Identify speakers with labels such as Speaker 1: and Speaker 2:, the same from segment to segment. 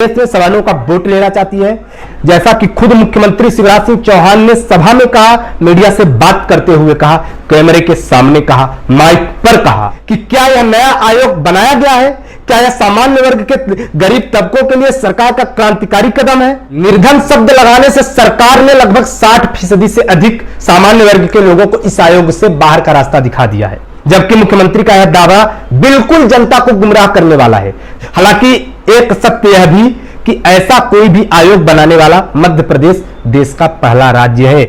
Speaker 1: देश में सवालों का वोट लेना चाहती है। जैसा कि खुद मुख्यमंत्री शिवराज सिंह चौहान ने सभा में कहा, मीडिया से बात करते हुए कहा, कैमरे के सामने कहा, माइक पर कहा कि क्या यह नया आयोग बनाया गया है, क्या यह सामान्य वर्ग के गरीब तबकों के लिए सरकार का क्रांतिकारी कदम है। निर्धन शब्द लगाने से सरकार ने लगभग 60% से अधिक सामान्य वर्ग के लोगों को इस आयोग से बाहर का रास्ता दिखा दिया है, जबकि मुख्यमंत्री का यह दावा बिल्कुल जनता को गुमराह करने वाला है। हालांकि एक सत्य यह भी कि ऐसा कोई भी आयोग बनाने वाला मध्य प्रदेश देश का पहला राज्य है।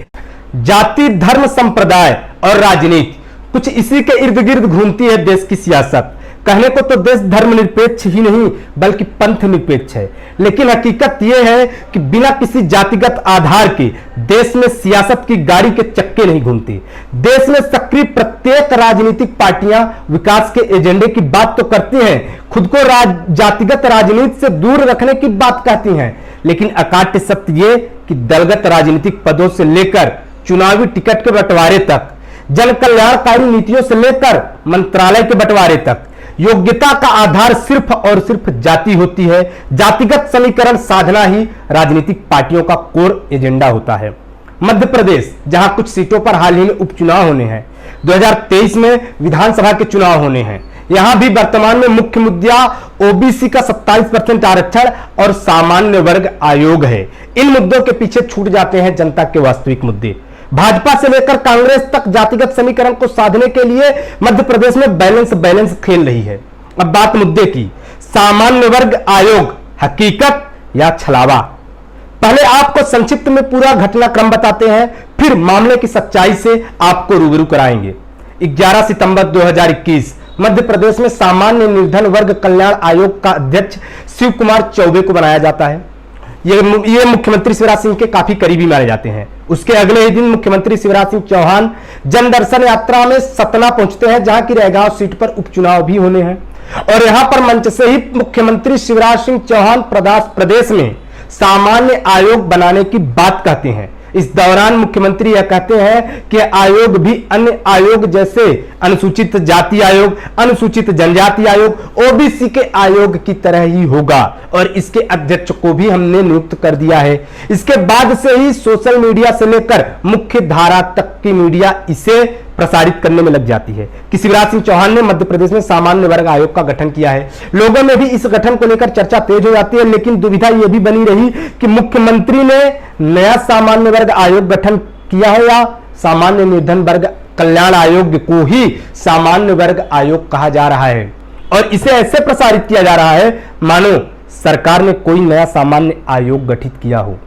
Speaker 1: जाति, धर्म, संप्रदाय और राजनीति कुछ इसी के इर्द गिर्द घूमती है देश की सियासत। कहने को तो देश धर्मनिरपेक्ष ही नहीं बल्कि पंथ निरपेक्ष है, लेकिन हकीकत यह है कि बिना किसी जातिगत आधार के देश में सियासत की गाड़ी के चक्के नहीं घूमती। देश में सक्रिय प्रत्येक राजनीतिक पार्टियां विकास के एजेंडे की बात तो करती हैं, खुद को जातिगत राजनीति से दूर रखने की बात कहती हैं, लेकिन अकाट्य सत्य यह कि दलगत राजनीतिक पदों से लेकर चुनावी टिकट के बंटवारे तक, जन कल्याणकारी नीतियों से लेकर मंत्रालय के बंटवारे तक योग्यता का आधार सिर्फ और सिर्फ जाति होती है। जातिगत समीकरण साधना ही राजनीतिक पार्टियों का कोर एजेंडा होता है। मध्य प्रदेश, जहां कुछ सीटों पर हाल ही में उपचुनाव होने हैं, 2023 में विधानसभा के चुनाव होने हैं, यहां भी वर्तमान में मुख्य मुद्दा ओबीसी का 27% आरक्षण और सामान्य वर्ग आयोग है। इन मुद्दों के पीछे छूट जाते हैं जनता के वास्तविक मुद्दे। भाजपा से लेकर कांग्रेस तक जातिगत समीकरण को साधने के लिए मध्य प्रदेश में बैलेंस खेल रही है। अब बात मुद्दे की, सामान्य वर्ग आयोग हकीकत या छलावा। पहले आपको संक्षिप्त में पूरा घटनाक्रम बताते हैं, फिर मामले की सच्चाई से आपको रूबरू कराएंगे। 11 सितंबर 2021 मध्य प्रदेश में सामान्य निर्धन वर्ग कल्याण आयोग का अध्यक्ष शिव कुमार चौबे को बनाया जाता है। ये मुख्यमंत्री शिवराज सिंह के काफी करीबी माने जाते हैं। उसके अगले ही दिन मुख्यमंत्री शिवराज सिंह चौहान जनदर्शन यात्रा में सतना पहुंचते हैं, जहां की रहगांव सीट पर उपचुनाव भी होने हैं, और यहां पर मंच से ही मुख्यमंत्री शिवराज सिंह चौहान प्रदेश में सामान्य आयोग बनाने की बात कहते हैं। इस दौरान मुख्यमंत्री यह कहते हैं कि आयोग भी अन्य आयोग जैसे अनुसूचित जाति आयोग, अनुसूचित जनजाति आयोग, ओबीसी के आयोग की तरह ही होगा, और इसके अध्यक्ष को भी हमने नियुक्त कर दिया है। इसके बाद से ही सोशल मीडिया से लेकर मुख्य धारा तक की मीडिया इसे प्रसारित करने में लग जाती है कि शिवराज सिंह चौहान ने मध्य प्रदेश में सामान्य वर्ग आयोग का गठन किया है। लोगों में भी इस गठन को लेकर चर्चा तेज हो जाती है, लेकिन दुविधा यह भी बनी रही कि मुख्यमंत्री ने नया सामान्य वर्ग आयोग गठन किया है या सामान्य निर्धन वर्ग कल्याण आयोग को ही सामान्य वर्ग आयोग कहा जा रहा है, और इसे ऐसे प्रसारित किया जा रहा है मानो सरकार ने कोई नया सामान्य आयोग गठित किया हो।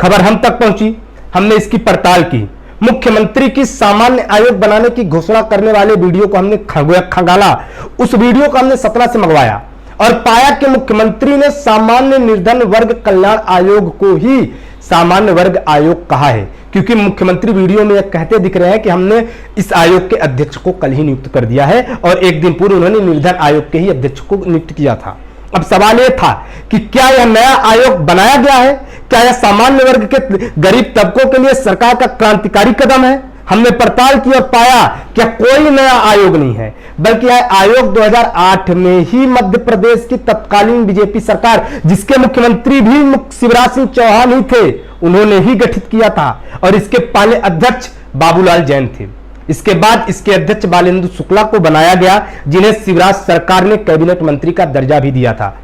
Speaker 1: खबर हम तक पहुंची, हमने इसकी पड़ताल की। मुख्यमंत्री की सामान्य आयोग बनाने की घोषणा करने वाले वीडियो को हमने खंगाला। उस वीडियो को हमने सतना से मंगवाया और पाया कि मुख्यमंत्री ने सामान्य निर्धन वर्ग कल्याण आयोग को ही सामान्य वर्ग आयोग कहा है, क्योंकि मुख्यमंत्री वीडियो में यह कहते दिख रहे हैं कि हमने इस आयोग के अध्यक्ष को कल ही नियुक्त कर दिया है, और एक दिन पूर्व उन्होंने निर्धन आयोग के ही अध्यक्ष को नियुक्त किया था। अब सवाल यह था कि क्या यह नया आयोग बनाया गया है, क्या यह सामान्य वर्ग के गरीब तबकों के लिए सरकार का क्रांतिकारी कदम है। हमने पड़ताल की और पाया कि कोई नया आयोग नहीं है, बल्कि यह आयोग 2008 में ही मध्य प्रदेश की तत्कालीन बीजेपी सरकार, जिसके मुख्यमंत्री भी शिवराज सिंह चौहान ही थे, उन्होंने ही गठित किया था, और इसके पहले अध्यक्ष बाबूलाल जैन थे। इसके बाद इसके अध्यक्ष बालेंद्र शुक्ला को बनाया गया, जिन्हें शिवराज सरकार ने कैबिनेट मंत्री का दर्जा भी दिया था।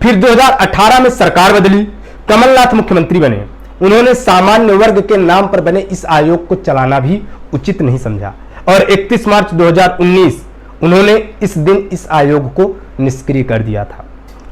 Speaker 1: फिर 2018 में सरकार बदली, कमलनाथ मुख्यमंत्री बने। उन्होंने सामान्य वर्ग के नाम पर बने इस आयोग को चलाना भी उचित नहीं समझा, और 31 मार्च 2019 उन्होंने इस दिन इस आयोग को निष्क्रिय कर दिया था।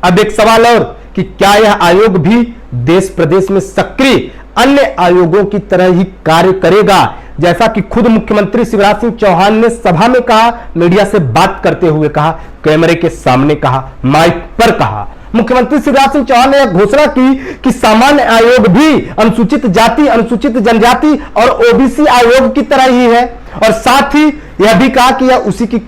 Speaker 1: अब एक सवाल और कि क्या यह आयोग भी देश प्रदेश में सक्रिय अन्य आयोगों की तरह ही कार्य करेगा, जैसा कि खुद मुख्यमंत्री शिवराज सिंह चौहान ने सभा में कहा, मीडिया से बात करते हुए कहा, कैमरे के सामने कहा, माइक पर कहा। मुख्यमंत्री शिवराज सिंह चौहान ने यह घोषणा की कि सामान्य आयोग भी अनुसूचित जाति, अनुसूचित जनजाति और ओबीसी आयोग की तरह ही है, और साथ ही यह भी कहा कि यह इसकी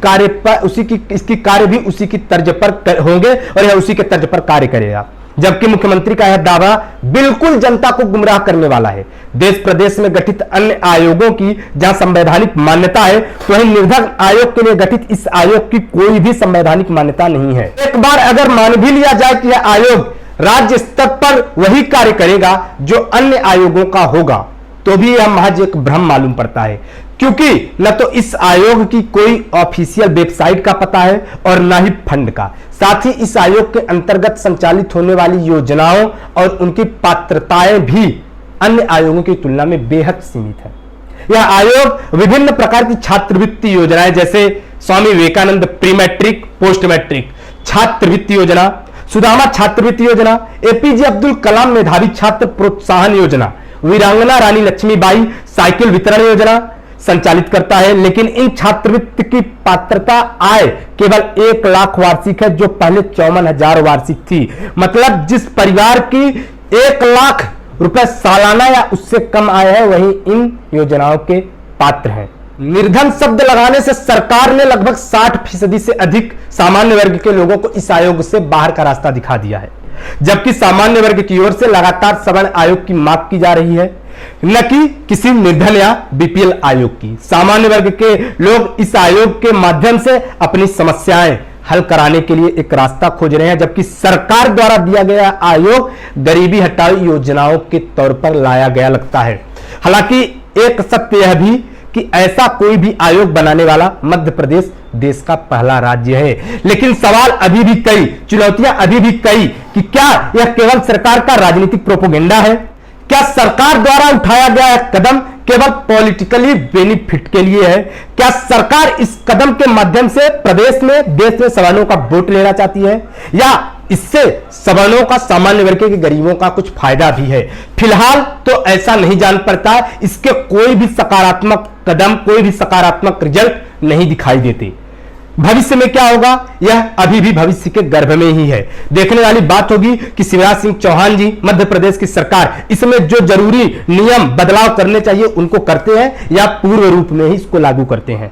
Speaker 1: कार्य भी उसी की तर्ज पर होंगे और यह उसी के तर्ज पर कार्य करेगा। जबकि मुख्यमंत्री का यह दावा बिल्कुल जनता को गुमराह करने वाला है। देश प्रदेश में गठित अन्य आयोगों की जहां संवैधानिक मान्यता है, तो वहीं निर्धन आयोग के लिए गठित इस आयोग की कोई भी संवैधानिक मान्यता नहीं है। एक बार अगर मान भी लिया जाए कि यह आयोग राज्य स्तर पर वही कार्य करेगा जो अन्य आयोगों का होगा, तो भी यह महज एक भ्रम मालूम पड़ता है, क्योंकि न तो इस आयोग की कोई ऑफिशियल वेबसाइट का पता है और न ही फंड का। साथ ही इस आयोग के अंतर्गत संचालित होने वाली योजनाओं और उनकी पात्रताएं भी अन्य आयोगों की तुलना में बेहद सीमित है। यह आयोग विभिन्न प्रकार की छात्रवृत्ति योजनाएं जैसे Swami Vivekananda pre matric post matric छात्रवृत्ति योजना, सुदामा छात्रवृत्ति योजना, एपीजे अब्दुल कलाम मेधावी छात्र प्रोत्साहन योजना, वीरांगना रानी लक्ष्मीबाई साइकिल वितरण योजना संचालित करता है। लेकिन इन छात्रवृत्ति की पात्रता आय केवल 1 लाख वार्षिक है, जो पहले 54,000 वार्षिक थी। मतलब जिस परिवार की 1 लाख रुपए सालाना या उससे कम आय है, वही इन योजनाओं के पात्र हैं। निर्धन शब्द लगाने से सरकार ने लगभग 60% से अधिक सामान्य वर्ग के लोगों को इस आयोग से बाहर का रास्ता दिखा दिया है, जबकि सामान्य वर्ग की ओर से लगातार सवर्ण आयोग की मांग की जा रही है, न कि किसी निर्धन या बीपीएल आयोग की। सामान्य वर्ग के लोग इस आयोग के माध्यम से अपनी समस्याएं हल कराने के लिए एक रास्ता खोज रहे हैं, जबकि सरकार द्वारा दिया गया आयोग गरीबी हटाओ योजनाओं के तौर पर लाया गया लगता है। हालांकि एक सत्य यह भी कि ऐसा कोई भी आयोग बनाने वाला मध्य प्रदेश देश का पहला राज्य है। लेकिन सवाल अभी भी कई, चुनौतियां अभी भी कई कि क्या यह केवल सरकार का राजनीतिक प्रोपोगेंडा है? क्या सरकार द्वारा उठाया गया कदम केवल पॉलिटिकली बेनिफिट के लिए है? क्या सरकार इस कदम के माध्यम से प्रदेश में देश में सवर्णों का वोट लेना चाहती है, या इससे सवर्णों का सामान्य वर्ग के गरीबों का कुछ फायदा भी है? फिलहाल तो ऐसा नहीं जान पड़ता। इसके कोई भी सकारात्मक कदम, कोई भी सकारात्मक रिजल्ट नहीं दिखाई देते। भविष्य में क्या होगा, यह अभी भी भविष्य के गर्भ में ही है। देखने वाली बात होगी कि शिवराज सिंह चौहान जी, मध्य प्रदेश की सरकार इसमें जो जरूरी नियम बदलाव करने चाहिए उनको करते हैं या पूर्व रूप में ही इसको लागू करते हैं।